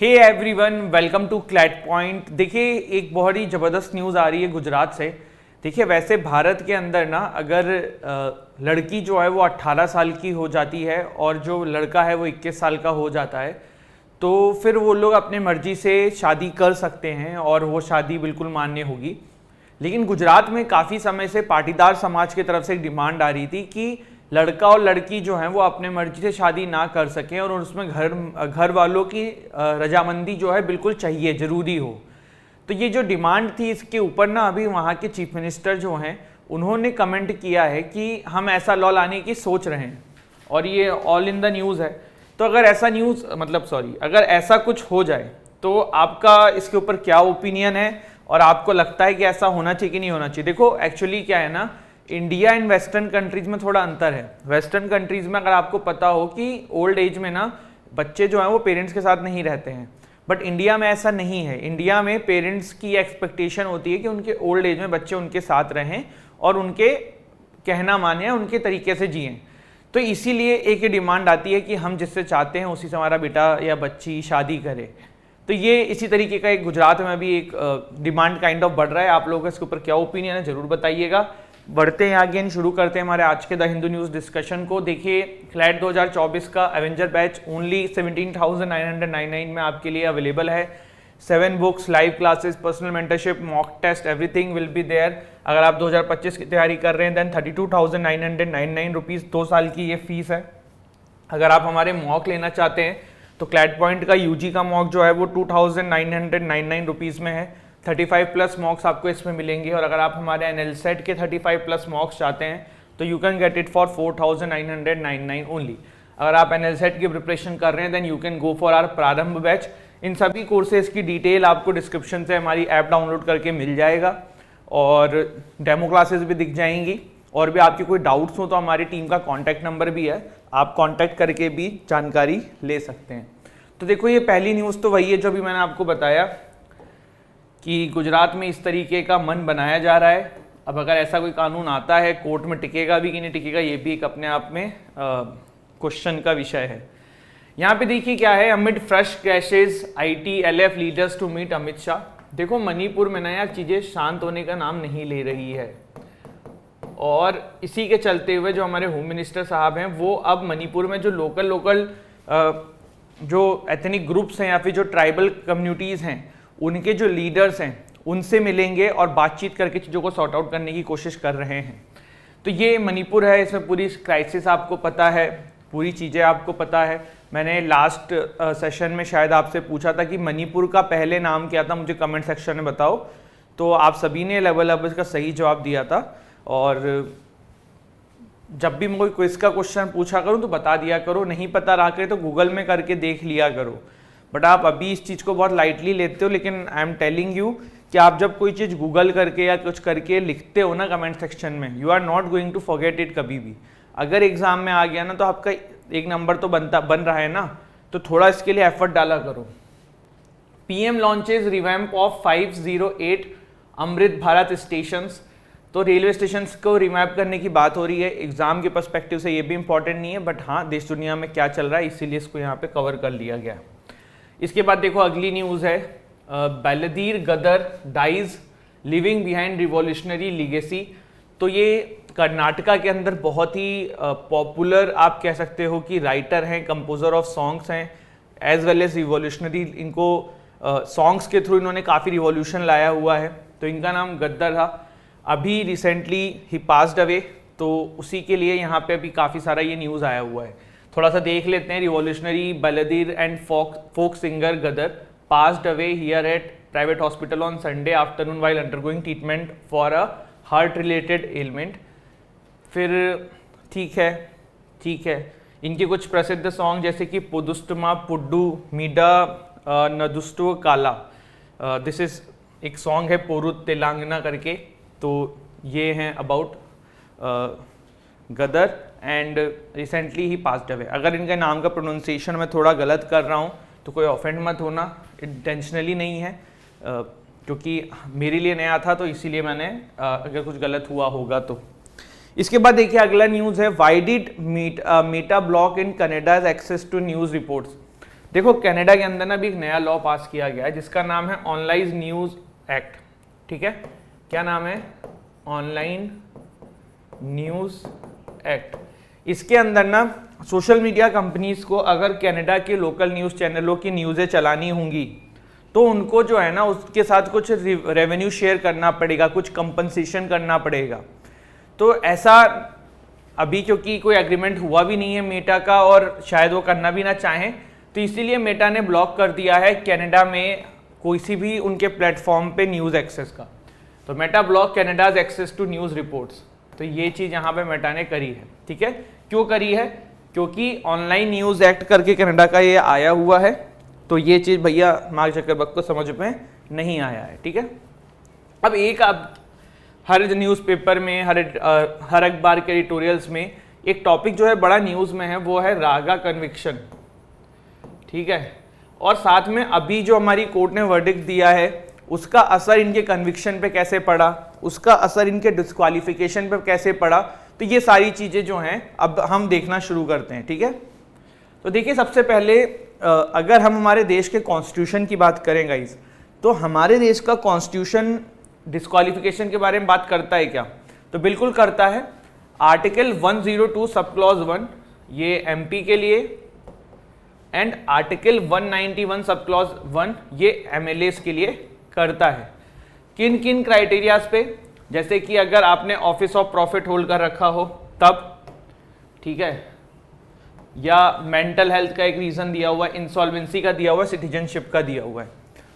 Hey everyone, welcome to CLAT point. देखिए, एक बहुत ही ज़बरदस्त न्यूज़ आ रही है गुजरात से। देखिए, वैसे भारत के अंदर ना अगर लड़की जो है वो 18 साल की हो जाती है और जो लड़का है वो 21 साल का हो जाता है, तो फिर वो लोग अपने मर्जी से शादी कर सकते हैं और वो शादी बिल्कुल मान्य होगी। लेकिन गुजरात में काफ़ी समय से पाटीदार समाज की तरफ से एक डिमांड आ रही थी कि लड़का और लड़की जो हैं वो अपने मर्जी से शादी ना कर सकें और उसमें घर वालों की रजामंदी जो है बिल्कुल चाहिए, ज़रूरी हो। तो ये जो डिमांड थी, इसके ऊपर ना अभी वहाँ के चीफ मिनिस्टर जो हैं उन्होंने कमेंट किया है कि हम ऐसा लॉ लाने की सोच रहे हैं और ये ऑल इन द न्यूज़ है। तो अगर ऐसा अगर ऐसा कुछ हो जाए तो आपका इसके ऊपर क्या ओपिनियन है और आपको लगता है कि ऐसा होना चाहिए कि नहीं होना चाहिए? देखो, एक्चुअली क्या है ना, इंडिया एंड वेस्टर्न कंट्रीज में थोड़ा अंतर है। वेस्टर्न कंट्रीज में अगर आपको पता हो कि ओल्ड एज में ना बच्चे जो हैं वो पेरेंट्स के साथ नहीं रहते हैं, बट इंडिया में ऐसा नहीं है। इंडिया में पेरेंट्स की एक्सपेक्टेशन होती है कि उनके ओल्ड एज में बच्चे उनके साथ रहें और उनके कहना माने, उनके तरीके से जिएं। तो इसीलिए एक डिमांड आती है कि हम जिससे चाहते हैं उसी से हमारा बेटा या बच्ची शादी करे। तो ये इसी तरीके का एक गुजरात में भी एक डिमांड काइंड ऑफ बढ़ रहा है। आप लोगों का इसके ऊपर क्या ओपिनियन है, जरूर बताइएगा। बढ़ते हैं आगे, शुरू करते हैं हमारे आज के द हिंदू न्यूज़ डिस्कशन को। देखिए, क्लैट 2024 का एवेंजर बैच ओनली 17,999 में आपके लिए अवेलेबल है। 7 books, live classes, personal mentorship, mock test, everything will be there. अगर आप 2025 की तैयारी कर रहे हैं देन 32,999 रुपीज़ 2 साल की ये फीस है। अगर आप हमारे मॉक लेना चाहते हैं तो क्लैट पॉइंट का यूजी का मॉक जो है वो 2,999 रुपीज़ में है। 35 प्लस मॉक्स आपको इसमें मिलेंगे और अगर आप हमारे एनएल सेट के 35 प्लस मॉक्स चाहते हैं तो you can get it for 4,999 only. अगर आप एनएल सेट की प्रिपरेशन कर रहे हैं then you can go for our Prarambh batch. इन सभी कोर्सेज की डिटेल आपको डिस्क्रिप्शन से हमारी ऐप डाउनलोड करके मिल जाएगा और डेमो क्लासेस भी दिख जाएंगी। और भी आपके कोई डाउट्स हो तो हमारी टीम का कॉन्टैक्ट नंबर भी है, आप कॉन्टैक्ट करके भी जानकारी ले सकते हैं। तो देखो, ये पहली न्यूज़ तो वही है जो भी मैंने आपको बताया कि गुजरात में इस तरीके का मन बनाया जा रहा है। अब अगर ऐसा कोई कानून आता है, कोर्ट में टिकेगा भी कि नहीं टिकेगा, ये भी एक अपने आप में क्वेश्चन का विषय है। यहाँ पे देखिए क्या है, amid fresh clashes ITLF leaders to meet Amit Shah. देखो, मणिपुर में नया चीज़ें शांत होने का नाम नहीं ले रही है और इसी के चलते हुए जो हमारे होम मिनिस्टर साहब हैं वो अब मणिपुर में जो लोकल जो एथनिक ग्रुप्स हैं या फिर जो ट्राइबल कम्युनिटीज़ हैं उनके जो लीडर्स हैं उनसे मिलेंगे और बातचीत करके चीज़ों को सॉर्ट आउट करने की कोशिश कर रहे हैं। तो ये मणिपुर है, इसमें पूरी क्राइसिस आपको पता है, पूरी चीज़ें आपको पता है। मैंने लास्ट सेशन में शायद आपसे पूछा था कि मणिपुर का पहले नाम क्या था, मुझे कमेंट सेक्शन में बताओ। तो आप सभी ने लगभग इसका सही जवाब दिया था और जब भी मैं कोई क्विज का क्वेश्चन पूछा करूँ तो बता दिया करो, नहीं पता रहा करे तो गूगल में करके देख लिया करो। बट आप अभी इस चीज़ को बहुत लाइटली लेते हो, लेकिन आई एम टेलिंग यू कि आप जब कोई चीज़ गूगल करके या कुछ करके लिखते हो ना कमेंट सेक्शन में, you are not going to forget it कभी भी। अगर एग्जाम में आ गया ना तो आपका एक नंबर तो बन रहा है ना, तो थोड़ा इसके लिए एफर्ट डाला करो। PM launches revamp of 508 Amrit Bharat stations. तो रेलवे स्टेशन को रिमैप करने की बात हो रही है। एग्जाम के पर्सपेक्टिव से ये भी इंपॉर्टेंट नहीं है, बट हाँ, देश दुनिया में क्या चल रहा है इसीलिए इसको यहाँ पे कवर कर लिया गया। इसके बाद देखो, अगली न्यूज़ है, balladeer Gaddar dies living behind revolutionary legacy. तो ये कर्नाटका के अंदर बहुत ही पॉपुलर आप कह सकते हो कि राइटर हैं, कंपोजर ऑफ सॉन्ग्स हैं, एज वेल एज रिवॉल्यूशनरी। इनको सॉन्ग्स के थ्रू इन्होंने काफ़ी रिवॉल्यूशन लाया हुआ है। तो इनका नाम गद्दर था। अभी रिसेंटली ही पास्ड अवे, तो उसी के लिए यहाँ पे अभी काफ़ी सारा ये न्यूज़ आया हुआ है। थोड़ा सा देख लेते हैं। Revolutionary balladeer and folk singer Gaddar passed away here at private hospital on Sunday afternoon while undergoing treatment for a heart related ailment. फिर ठीक है, इनके कुछ प्रसिद्ध सॉन्ग जैसे कि पुदुस्टमा पुड्डू मीडा नदुस्टु काला, दिस इज एक सॉन्ग है पोरुत तेलंगाना करके। तो ये हैं अबाउट गदर एंड रिसेंटली ही पास्ड अवे। अगर इनके नाम का प्रोनाउंसिएशन मैं थोड़ा गलत कर रहा हूँ तो कोई ऑफेंड मत होना, इंटेंशनली नहीं है, क्योंकि मेरे लिए नया था तो इसीलिए मैंने अगर कुछ गलत हुआ होगा तो। इसके बाद देखिए अगला न्यूज़ है, why did Meta block in Canada access to news reports. देखो कनाडा के अंदर ना भी एक नया लॉ पास किया गया है जिसका नाम है ऑनलाइन न्यूज़ एक्ट, ठीक है। क्या नाम है? Online news act. इसके अंदर ना सोशल मीडिया कंपनीज को अगर कनाडा के लोकल न्यूज़ चैनलों की न्यूज़ें चलानी होंगी तो उनको जो है ना उसके साथ कुछ रेवेन्यू शेयर करना पड़ेगा, कुछ कंपनसेशन करना पड़ेगा। तो ऐसा अभी क्योंकि कोई एग्रीमेंट हुआ भी नहीं है मेटा का और शायद वो करना भी ना चाहें, तो इसीलिए मेटा ने ब्लॉक कर दिया है कनाडा में कोई सी भी उनके प्लेटफॉर्म पे न्यूज़ एक्सेस का। तो Meta block Canada's access to news reports. तो ये चीज़ यहाँ पे मेटा ने करी है, ठीक है। क्यों करी है? क्योंकि ऑनलाइन न्यूज़ एक्ट करके कनाडा का ये आया हुआ है, तो ये चीज़ भैया मार्क जकरबर्ग को समझ में नहीं आया है, ठीक है। अब हर न्यूज़पेपर में हर अखबार के एडिटोरियल्स में एक टॉपिक जो है बड़ा न्यूज़ में है, वो है रागा कन्विक्शन, ठीक है। और साथ में अभी जो हमारी कोर्ट ने वर्डिक्ट दिया है उसका असर इनके कन्विक्शन पे कैसे पड़ा, उसका असर इनके डिस्क्वालिफिकेशन पे कैसे पड़ा, तो ये सारी चीज़ें जो हैं अब हम देखना शुरू करते हैं, ठीक है। तो देखिए सबसे पहले अगर हम हमारे देश के कॉन्स्टिट्यूशन की बात करें गाइस, तो हमारे देश का कॉन्स्टिट्यूशन डिस्क्वालिफिकेशन के बारे में बात करता है क्या? तो बिल्कुल करता है। आर्टिकल 102 सब क्लॉज 1 ये एमपी के लिए एंड आर्टिकल 191 सब क्लॉज 1 ये एमएलएस के लिए करता है। किन किन क्राइटेरियाज पे? जैसे कि अगर आपने ऑफिस ऑफ प्रॉफिट होल्ड कर रखा हो तब, ठीक है, या मेंटल हेल्थ का एक रीजन दिया हुआ है, इंसॉल्वेंसी का दिया हुआ है, सिटीजनशिप का दिया हुआ है।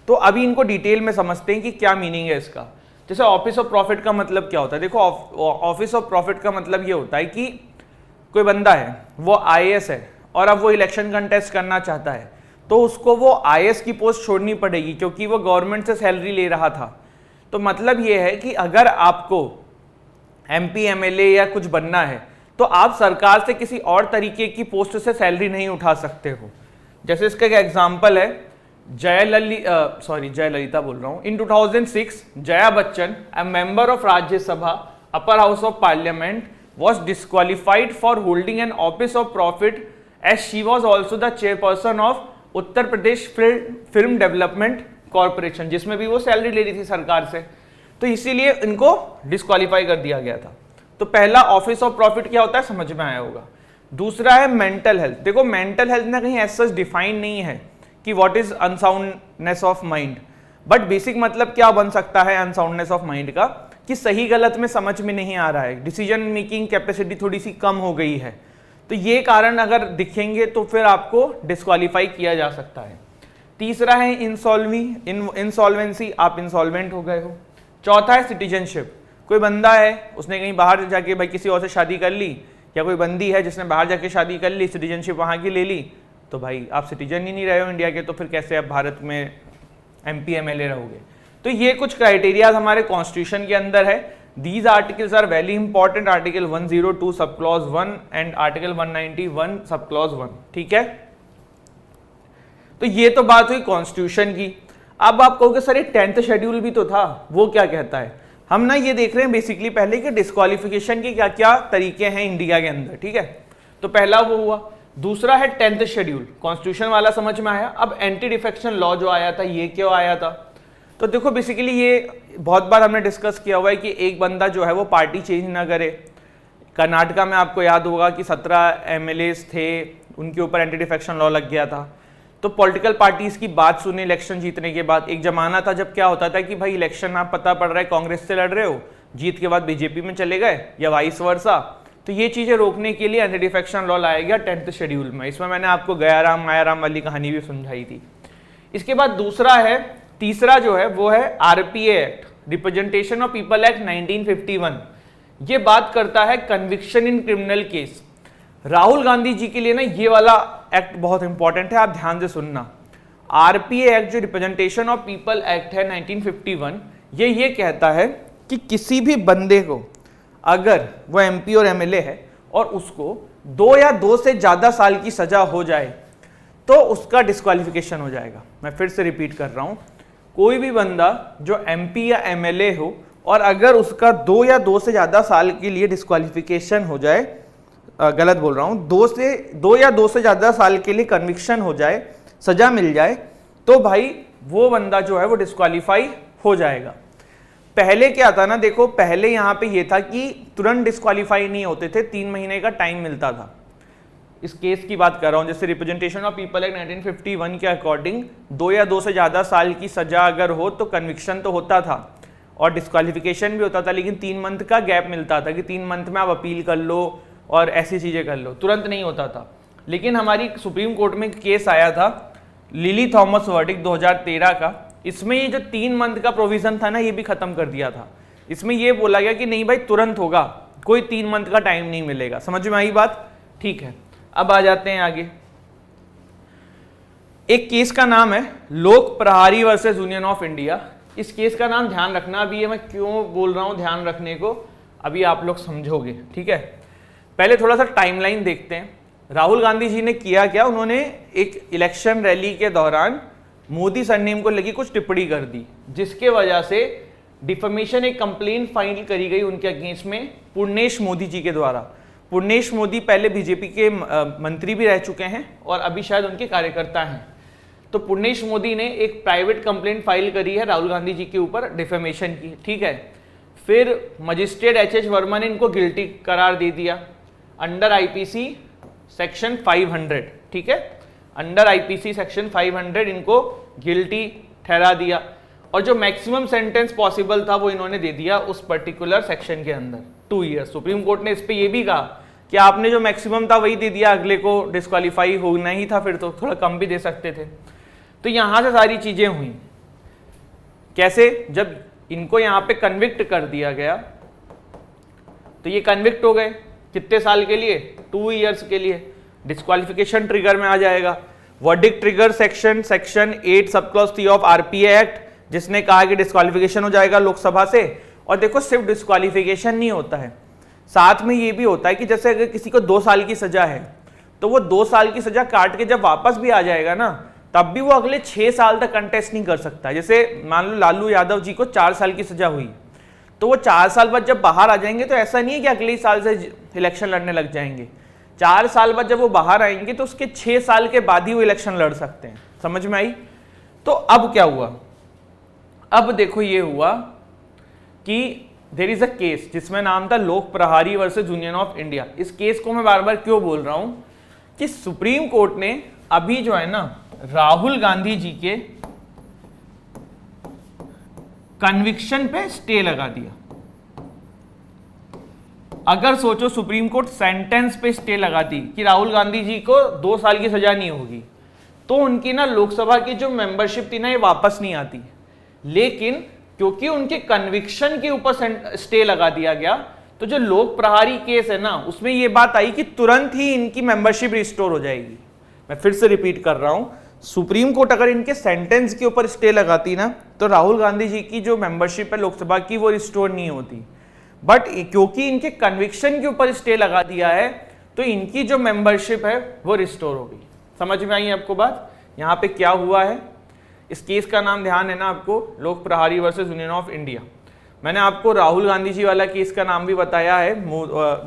तो अभी इनको डिटेल में समझते हैं कि क्या मीनिंग है इसका। जैसे ऑफिस ऑफ प्रॉफिट का मतलब क्या होता है? देखो ऑफिस ऑफ प्रॉफिट का मतलब ये होता है कि कोई बंदा है वो आईएएस है और अब वो इलेक्शन कंटेस्ट करना चाहता है, तो उसको वो आईएएस की पोस्ट छोड़नी पड़ेगी क्योंकि वो गवर्नमेंट से सैलरी ले रहा था। तो मतलब ये है कि अगर आपको एमपी एमएलए या कुछ बनना है तो आप सरकार से किसी और तरीके की पोस्ट से सैलरी नहीं उठा सकते हो। जैसे इसका एक एग्जाम्पल है, जयललिता बोल रहा हूँ। इन 2006 Jaya Bachchan, a member of Rajya Sabha upper house of parliament, was disqualified for holding an office of profit as she was also the chairperson of Uttar Pradesh film development corporation, जिसमें भी वो सैलरी ले रही थी सरकार से। तो इसीलिए इनको डिस्क्वालीफाई कर दिया गया था। तो पहला ऑफिस ऑफ प्रॉफिट क्या होता है समझ में आया होगा। दूसरा है मेंटल हेल्थ। देखो मेंटल हेल्थ ना कहीं ऐसा डिफाइन नहीं है कि what is unsoundness of mind, but basic मतलब क्या बन सकता है अनसाउंडनेस ऑफ माइंड का, कि सही गलत में समझ में नहीं आ रहा है, डिसीजन मेकिंग कैपेसिटी थोड़ी सी कम हो गई है। तो ये कारण अगर दिखेंगे तो फिर आपको डिस्क्वालीफाई किया जा सकता है। तीसरा है इंसॉल्वेंसी, आप इंसॉल्वेंट हो गए हो। चौथा है सिटीजनशिप, कोई बंदा है उसने कहीं बाहर जाके भाई किसी और से शादी कर ली, या कोई बंदी है जिसने बाहर जाके शादी कर ली, सिटीजनशिप वहाँ की ले ली, तो भाई आप सिटीजन ही नहीं रहे हो इंडिया के, तो फिर कैसे आप भारत में एमपी एमएलए रहोगे। तो ये कुछ क्राइटेरियाज हमारे कॉन्स्टिट्यूशन के अंदर है। These articles are very important, article 102 sub clause 1 and article 191 sub clause 1, ठीक है। तो ये तो बात हुई कॉन्स्टिट्यूशन की। अब आप कहोगे सर ये 10th शेड्यूल भी तो था, वो क्या कहता है? हम ना ये देख रहे हैं बेसिकली पहले कि डिस्क्वालिफिकेशन के क्या क्या तरीके हैं इंडिया के अंदर, ठीक है। तो पहला वो हुआ। दूसरा है 10th शेड्यूल, कॉन्स्टिट्यूशन वाला समझ में आया। अब एंटी डिफेक्शन लॉ जो आया था, ये क्यों आया था? तो देखो बेसिकली ये बहुत बार हमने डिस्कस किया हुआ है कि एक बंदा जो है वो पार्टी चेंज ना करे। कर्नाटका में आपको याद होगा कि 17 एमएलएस थे, उनके ऊपर एंटी डिफेक्शन लॉ लग गया था। तो पॉलिटिकल पार्टीज की बात सुने इलेक्शन जीतने के बाद। एक जमाना था जब क्या होता था कि भाई इलेक्शन आप पता पड़ रहा है कांग्रेस से लड़ रहे हो, जीत के बाद बीजेपी में चले गए या वाइस वर्सा। तो ये चीजें रोकने के लिए एंटी डिफेक्शन लॉ लाया गया 10th शेड्यूल में। इसमें मैंने आपको गयाराम मायाराम वाली कहानी भी समझाई थी। इसके बाद दूसरा है, तीसरा जो है वो है RPA act, representation of people act 1951। ये बात करता है conviction in criminal case. Rahul Gandhi ji के लिए ना ये वाला एक्ट बहुत इंपॉर्टेंट है, आप ध्यान से सुनना। आरपीए एक्ट जो रिप्रेजेंटेशन ऑफ पीपल एक्ट है 1951, ये कहता है कि किसी भी बंदे को अगर वो एमपी और एमएलए है और उसको 2 या 2 से ज्यादा साल की सजा हो जाए तो उसका डिस्क्वालिफिकेशन हो जाएगा। मैं फिर से रिपीट कर रहा हूं, कोई भी बंदा जो एमपी या एमएलए हो और अगर उसका 2 या 2 से ज्यादा साल के लिए डिस्क्वालिफिकेशन हो जाए, गलत बोल रहा हूं, 2 या 2 से ज्यादा साल के लिए कन्विक्शन हो जाए सजा मिल जाए तो भाई वो बंदा जो है वो डिस्क्वालीफाई हो जाएगा। पहले क्या था ना, देखो पहले यहाँ पे ये था कि तुरंत डिस्क्वालीफाई नहीं होते थे, 3 महीने का टाइम मिलता था। इस केस की बात कर रहा हूँ, जैसे रिप्रेजेंटेशन ऑफ पीपल एक्ट 1951 के अकॉर्डिंग 2 या 2 से ज़्यादा साल की सजा अगर हो तो कन्विक्शन तो होता था और डिस्क्वालिफिकेशन भी होता था, लेकिन 3 मंथ का गैप मिलता था कि 3 मंथ में आप अपील कर लो और ऐसी चीज़ें कर लो, तुरंत नहीं होता था। लेकिन हमारी सुप्रीम कोर्ट में केस आया था लिली थॉमस वर्डिक्ट 2013 का, इसमें ये जो 3 मंथ का प्रोविज़न था ना, ये भी ख़त्म कर दिया था। इसमें ये बोला गया कि नहीं भाई तुरंत होगा, कोई 3 मंथ का टाइम नहीं मिलेगा। समझ में आई बात? ठीक है, अब आ जाते हैं आगे। एक केस का नाम है लोक प्रहारी वर्सेस यूनियन ऑफ इंडिया। इस केस का नाम ध्यान रखना भी है, मैं क्यों बोल रहा हूं ध्यान रखने को, अभी आप लोग समझोगे, ठीक है। पहले थोड़ा सा टाइमलाइन देखते हैं। राहुल गांधी जी ने किया क्या, उन्होंने एक इलेक्शन रैली के दौरान मोदी सरनेम को लेकर कुछ टिप्पणी कर दी, जिसके वजह से डिफेमेशन एक कंप्लेंट फाइल करी गई उनके अगेंस्ट में पूर्णेश मोदी जी के द्वारा। पूर्णेश मोदी पहले बीजेपी के मंत्री भी रह चुके हैं और अभी शायद उनके कार्यकर्ता हैं। तो पूर्णेश मोदी ने एक प्राइवेट कंप्लेंट फाइल करी है राहुल गांधी जी के ऊपर डिफेमेशन की, ठीक है। फिर मजिस्ट्रेट एच वर्मा ने इनको गिल्टी करार दे दिया अंडर आईपीसी सेक्शन 500, ठीक है। अंडर आईपीसी सेक्शन 500 इनको गिल्टी ठहरा दिया और जो मैक्सिमम सेंटेंस पॉसिबल था वो इन्होंने दे दिया उस पर्टिकुलर सेक्शन के अंदर, 2 ईयर्स। सुप्रीम कोर्ट ने इस पे ये भी कहा कि आपने जो मैक्सिमम था वही दे दिया, अगले को डिस्क्वालीफाई होना ही था, फिर तो थोड़ा कम भी दे सकते थे। तो यहां से सारी चीजें हुई। कैसे? जब इनको यहां पे कन्विक्ट कर दिया गया तो ये कन्विक्ट हो गए, कितने साल के लिए? 2 ईयर्स के लिए। डिस्क्वालिफिकेशन ट्रिगर में आ जाएगा। Verdict trigger section 8 sub clause 3 of RPA act, जिसने कहा कि डिस्क्वालिफिकेशन हो जाएगा लोकसभा से। और देखो सिर्फ डिस्क्वालिफिकेशन नहीं होता है, साथ में ये भी होता है कि जैसे अगर किसी को 2 साल की सजा है तो वो 2 साल की सजा काट के जब वापस भी आ जाएगा ना, तब भी वो अगले 6 साल तक कंटेस्ट नहीं कर सकता। जैसे मान लो लालू यादव जी को 4 साल की सजा हुई, तो वो 4 साल बाद जब बाहर आ जाएंगे तो ऐसा नहीं है कि अगले साल से इलेक्शन लड़ने लग जाएंगे। 4 साल बाद जब वो बाहर आएंगे तो उसके 6 साल के बाद ही वो इलेक्शन लड़ सकते हैं। समझ में आई? तो अब क्या हुआ? अब देखो ये हुआ कि देयर इज अ केस जिसमें नाम था लोक प्रहारी वर्सेस यूनियन ऑफ इंडिया। इस केस को मैं बार बार क्यों बोल रहा हूं कि सुप्रीम कोर्ट ने अभी जो है ना राहुल गांधी जी के कन्विक्शन पे स्टे लगा दिया। अगर सोचो सुप्रीम कोर्ट सेंटेंस पे स्टे लगाती कि राहुल गांधी जी को 2 साल की सजा नहीं होगी, तो उनकी ना लोकसभा की जो मेंबरशिप थी ना ये वापस नहीं आती। लेकिन क्योंकि उनके कन्विक्शन के ऊपर स्टे लगा दिया गया, तो जो लोक प्रहारी केस है ना उसमें ये बात आई कि तुरंत ही इनकी मेंबरशिप रिस्टोर हो जाएगी। मैं फिर से रिपीट कर रहा हूं, सुप्रीम कोर्ट अगर इनके सेंटेंस के ऊपर स्टे लगाती ना तो राहुल गांधी जी की जो मेंबरशिप है लोकसभा की वो रिस्टोर नहीं होती। बट क्योंकि इनके कन्विक्शन के ऊपर स्टे लगा दिया है तो इनकी जो मेंबरशिप है वो रिस्टोर हो गई। समझ में आई आपको बात? यहाँ पे क्या हुआ है? इस केस का नाम ध्यान है ना आपको, लोक प्रहारी वर्सेस यूनियन ऑफ इंडिया। मैंने आपको राहुल गांधी जी वाला केस का नाम भी बताया है,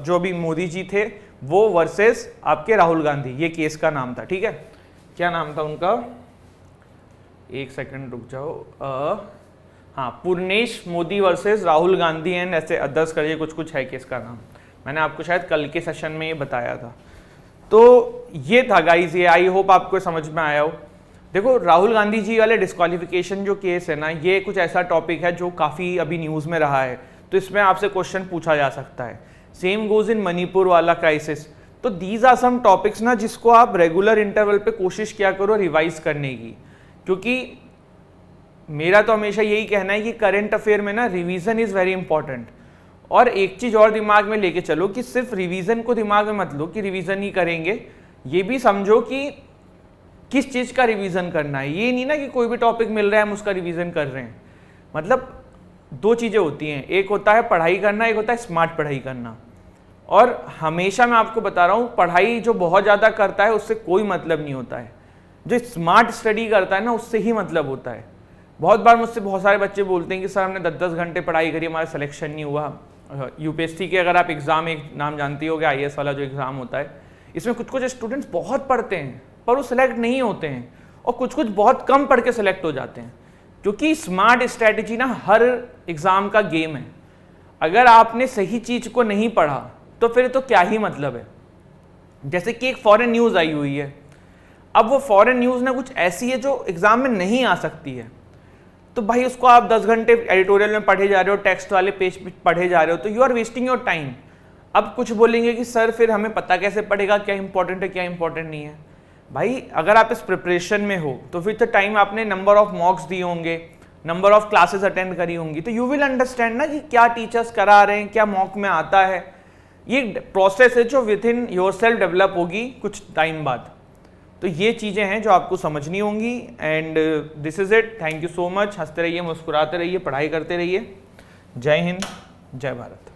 जो भी मोदी जी थे वो वर्सेस आपके राहुल गांधी, ये केस का नाम था, ठीक है। क्या नाम था उनका? एक सेकंड रुक जाओ। हाँ, पूर्णेश मोदी वर्सेस राहुल गांधी एंड ऐसे अदर्स करिए कुछ है केस का नाम। मैंने आपको शायद कल के सेशन में ये बताया था। तो ये था गाइस, ये आई होप आपको समझ में आया हो। देखो राहुल गांधी जी वाले डिस्क्वालिफिकेशन जो केस है ना, ये कुछ ऐसा टॉपिक है जो काफ़ी अभी न्यूज़ में रहा है, तो इसमें आपसे क्वेश्चन पूछा जा सकता है। सेम गोज इन मणिपुर वाला क्राइसिस। तो दीज आर सम टॉपिक्स ना जिसको आप रेगुलर इंटरवल पे कोशिश किया करो रिवाइज करने की, क्योंकि मेरा तो हमेशा यही कहना है कि करंट अफेयर में ना रिवीजन इज़ वेरी इंपॉर्टेंट। और एक चीज़ और दिमाग में लेके चलो कि सिर्फ रिवीजन को दिमाग में मत लो कि रिवीजन ही करेंगे, ये भी समझो कि किस चीज़ का रिवीजन करना है। ये नहीं ना कि कोई भी टॉपिक मिल रहा है हम उसका रिवीजन कर रहे हैं। मतलब 2 चीज़ें होती हैं, एक होता है पढ़ाई करना, एक होता है स्मार्ट पढ़ाई करना। और हमेशा मैं आपको बता रहा हूँ, पढ़ाई जो बहुत ज़्यादा करता है उससे कोई मतलब नहीं होता है, जो स्मार्ट स्टडी करता है ना उससे ही मतलब होता है। बहुत बार मुझसे बहुत सारे बच्चे बोलते हैं कि सर हमने 10-10 घंटे पढ़ाई करी, हमारा सिलेक्शन नहीं हुआ। यूपीएससी के अगर आप एग्ज़ाम, एक नाम जानती होगे आईएएस वाला जो एग्ज़ाम होता है, इसमें कुछ स्टूडेंट्स बहुत पढ़ते हैं पर वो सिलेक्ट नहीं होते हैं। और कुछ कुछ बहुत कम पढ़ के सेलेक्ट हो जाते हैं, क्योंकि स्मार्ट स्ट्रैटेजी ना हर एग्जाम का गेम है। अगर आपने सही चीज को नहीं पढ़ा तो फिर तो क्या ही मतलब है। जैसे कि एक फॉरेन न्यूज आई हुई है, अब वो फॉरेन न्यूज ना कुछ ऐसी है जो एग्जाम में नहीं आ सकती है, तो भाई उसको आप 10 घंटे एडिटोरियल में पढ़े जा रहे हो, टेक्स्ट वाले पेज पे पढ़े जा रहे हो, तो you are wasting your time. अब कुछ बोलेंगे कि सर फिर हमें पता कैसे पड़ेगा क्या इंपॉर्टेंट है क्या इंपॉर्टेंट नहीं है। भाई अगर आप इस प्रिपरेशन में हो तो फिर तो टाइम आपने नंबर ऑफ मॉक्स दिए होंगे, नंबर ऑफ क्लासेस अटेंड करी होंगी, तो यू विल अंडरस्टैंड ना कि क्या टीचर्स करा रहे हैं, क्या मॉक में आता है। ये प्रोसेस है जो with in your self develop होगी कुछ टाइम बाद। तो ये चीज़ें हैं जो आपको समझनी होंगी। And this is it, thank you so much. हंसते रहिए, मुस्कुराते रहिए, पढ़ाई करते रहिए। जय हिंद, जय भारत।